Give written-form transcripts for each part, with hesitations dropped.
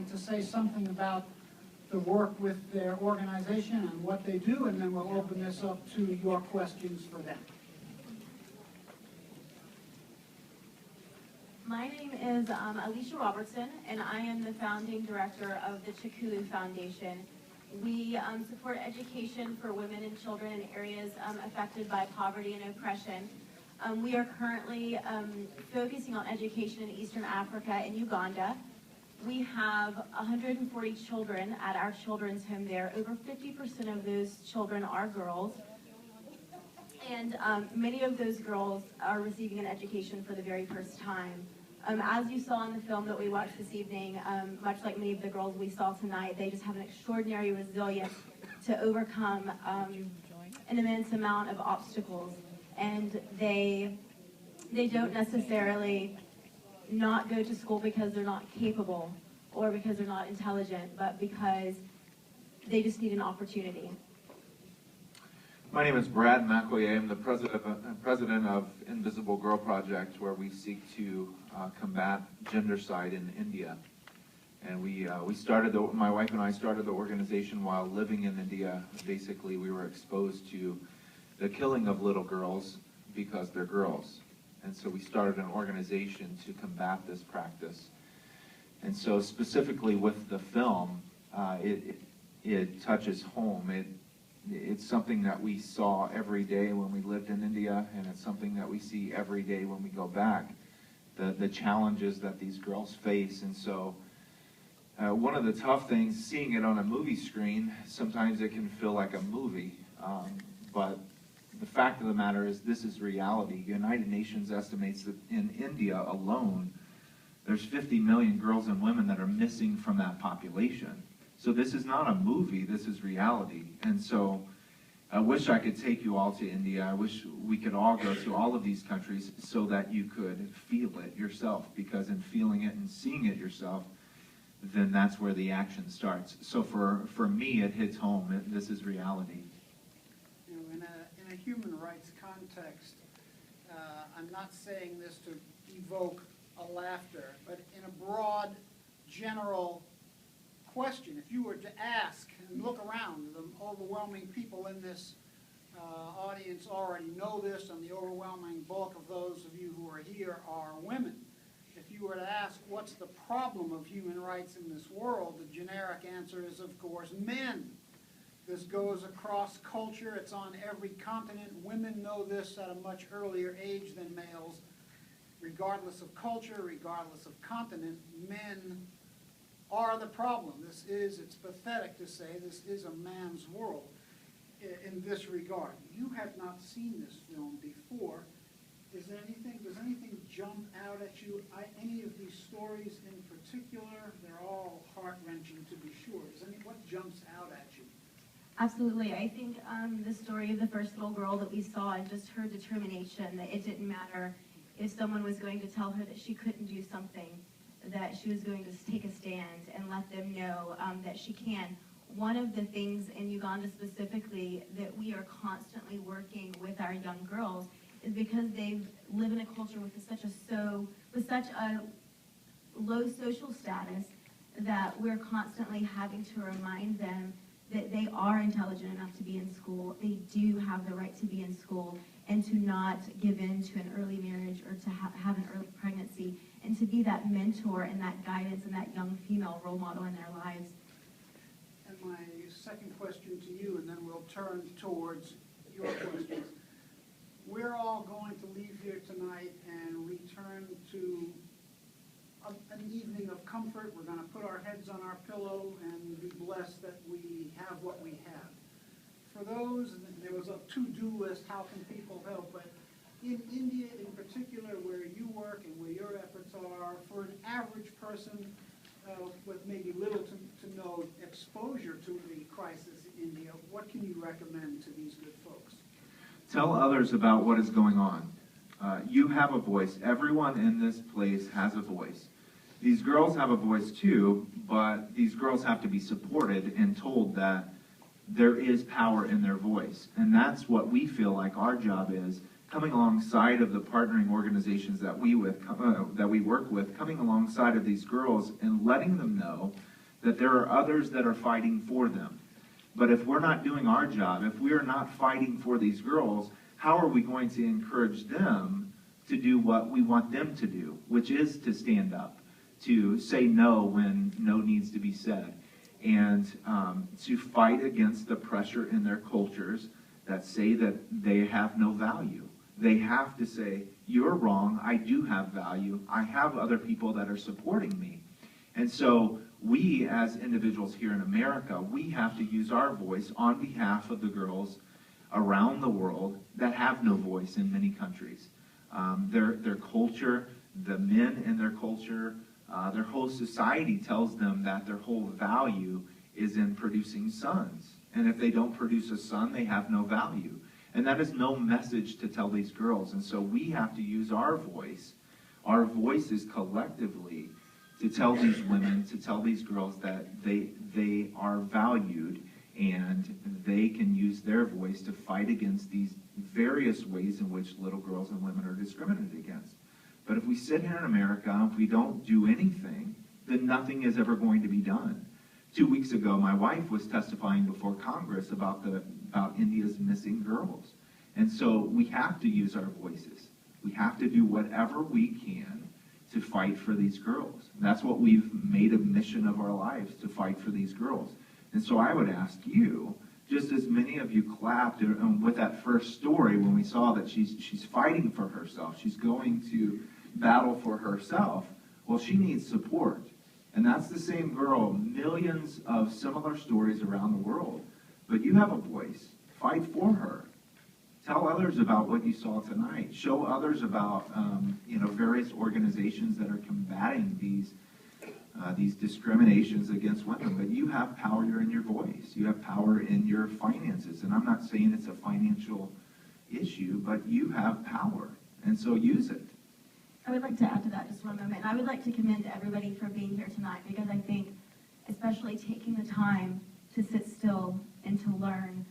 and to say something about the work with their organization and what they do, and then we'll open this up to your questions for them. My name is Alicia Robertson, and I am the founding director of the Chikulu Foundation. We support education for women and children in areas affected by poverty and oppression. We are currently focusing on education in Eastern Africa and Uganda. We have 140 children at our children's home there. Over 50% of those children are girls. And many of those girls are receiving an education for the very first time. As you saw in the film that we watched this evening, much like many of the girls we saw tonight, they just have an extraordinary resilience to overcome an immense amount of obstacles. And they don't necessarily not go to school because they're not capable or because they're not intelligent, but because they just need an opportunity. My name is Brad McElroy. I'm the president of Invisible Girl Project, where we seek to combat gendercide in India. And we started, my wife and I started the organization while living in India. Basically, we were exposed to the killing of little girls because they're girls. And so we started an organization to combat this practice. And so specifically with the film, it touches home. It's something that we saw every day when we lived in India, and it's something that we see every day when we go back, the challenges that these girls face. And so one of the tough things, seeing it on a movie screen, sometimes it can feel like a movie, but the fact of the matter is this is reality. United Nations estimates that in India alone, there's 50 million girls and women that are missing from that population. So this is not a movie, this is reality. And so I wish I could take you all to India. I wish we could all go to all of these countries so that you could feel it yourself, because in feeling it and seeing it yourself, then that's where the action starts. So for me, it hits home. This is reality. You know, in a human rights context, I'm not saying this to evoke a laughter, but in a broad, general question, if you were to ask and look around, the overwhelming people in this audience already know this, and the overwhelming bulk of those of you who are here are women. If you were to ask what's the problem of human rights in this world, the generic answer is, of course, men. This goes across culture. It's on every continent. Women know this at a much earlier age than males. Regardless of culture, regardless of continent, men are the problem. It's pathetic to say this is a man's world in this regard. You have not seen this film before. Does anything jump out at you? Any of these stories in particular? They're all heart-wrenching, to be sure. What jumps out at you? Absolutely. I think the story of the first little girl that we saw, and just her determination that it didn't matter if someone was going to tell her that she couldn't do something, that she was going to take a stand and let them know that she can. One of the things in Uganda specifically that we are constantly working with our young girls is because they live in a culture with such a low social status that we're constantly having to remind them that they are intelligent enough to be in school, they do have the right to be in school, and to not give in to an early marriage or to have an early pregnancy, and to be that mentor and that guidance and that young female role model in their lives. And my second question to you, and then we'll turn towards your questions. We're all going to leave here tonight and return to an evening of comfort. We're going to put our heads on our pillow and be blessed that we have what we have. For those, there was a to-do list, how can people help, but in India in particular, where you work and where your efforts are, for an average person with maybe little to no exposure to the crisis in India, what can you recommend to these good folks? Tell others about what is going on. You have a voice. Everyone in this place has a voice. These girls have a voice too, but these girls have to be supported and told that there is power in their voice. And that's what we feel like our job is, coming alongside of the partnering organizations that we work with, coming alongside of these girls and letting them know that there are others that are fighting for them. But if we're not doing our job, if we are not fighting for these girls, how are we going to encourage them to do what we want them to do, which is to stand up, to say no when no needs to be said, and to fight against the pressure in their cultures that say that they have no value. They have to say, you're wrong, I do have value, I have other people that are supporting me. And so we, as individuals here in America, we have to use our voice on behalf of the girls around the world that have no voice in many countries. Their culture, the men in their culture, their whole society tells them that their whole value is in producing sons. And if they don't produce a son, they have no value. And that is no message to tell these girls. And so we have to use our voices collectively, to tell these women, to tell these girls that they are valued and they can use their voice to fight against these various ways in which little girls and women are discriminated against. But if we sit here in America, if we don't do anything, then nothing is ever going to be done. 2 weeks ago, my wife was testifying before Congress about India's missing girls. And so we have to use our voices. We have to do whatever we can to fight for these girls. And that's what we've made a mission of our lives, to fight for these girls. And so I would ask you, just as many of you clapped with that first story when we saw that she's fighting for herself, she's going to battle for herself, well, she needs support. And that's the same girl, millions of similar stories around the world. But you have a voice. Fight for her. Tell others about what you saw tonight. Show others about various organizations that are combating these discriminations against women. But you have power in your voice. You have power in your finances. And I'm not saying it's a financial issue, but you have power. And so use it. I would like to add to that just one moment. I would like to commend everybody for being here tonight, because I think especially taking the time to sit still and to learn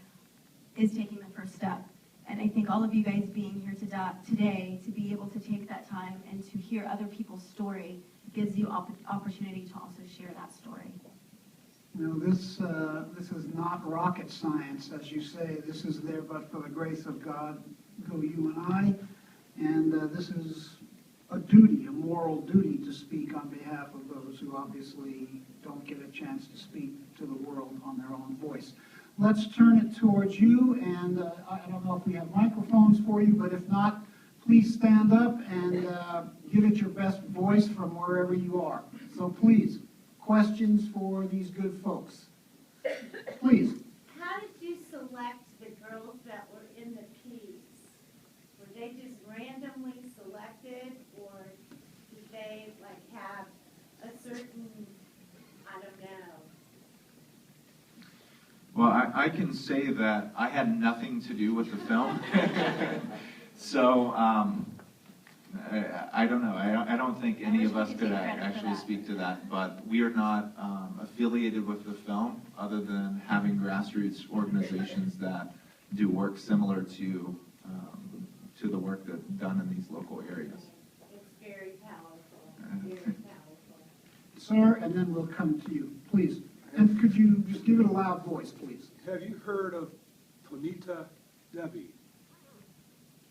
is taking the first step. And I think all of you guys being here today to be able to take that time and to hear other people's story gives you opportunity to also share that story. You know, this is not rocket science, as you say. This is there but for the grace of God go you and I. And this is a duty, a moral duty, to speak on behalf of those who obviously don't get a chance to speak to the world on their own voice. Let's turn it towards you, and I don't know if we have microphones for you, but if not, please stand up and give it your best voice from wherever you are. So please, questions for these good folks. Please. How did you select the girls that were in the P's? Were they just randomly selected, or did they have a certain, I don't know? Well, I can say that I had nothing to do with the film. So I don't know. I don't think any of us could actually speak to that. But we are not affiliated with the film, other than having grassroots organizations that do work similar to the work that's done in these local areas. It's very powerful. Very powerful. Sir, and then we'll come to you. Please. And could you just give it a loud voice, please? Have you heard of Tonita Devi?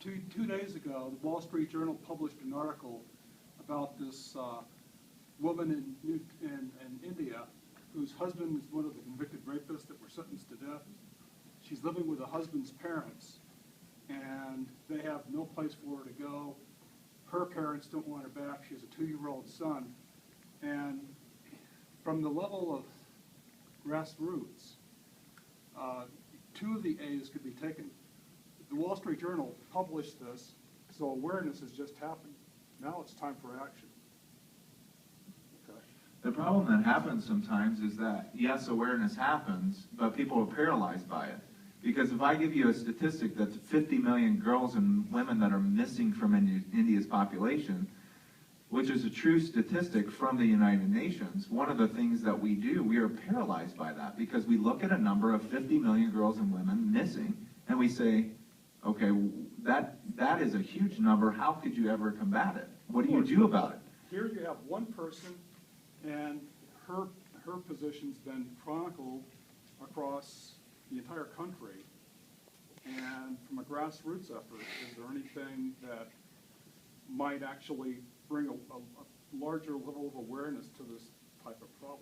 Two days ago, the Wall Street Journal published an article about this woman in India whose husband is one of the convicted rapists that were sentenced to death. She's living with the husband's parents, and they have no place for her to go. Her parents don't want her back. She has a 2-year-old son. And from the level of grassroots, 2 of the A's could be taken. The Wall Street Journal published this, so awareness has just happened. Now it's time for action. Okay. The problem that happens sometimes is that, yes, awareness happens, but people are paralyzed by it. Because if I give you a statistic that's 50 million girls and women that are missing from India's population, which is a true statistic from the United Nations, one of the things that we do, we are paralyzed by that, because we look at a number of 50 million girls and women missing, and we say, okay, that is a huge number. How could you ever combat it? What do you do about it? Here you have one person, and her her position's been chronicled across the entire country. And from a grassroots effort, is there anything that might actually bring a larger level of awareness to this type of problem?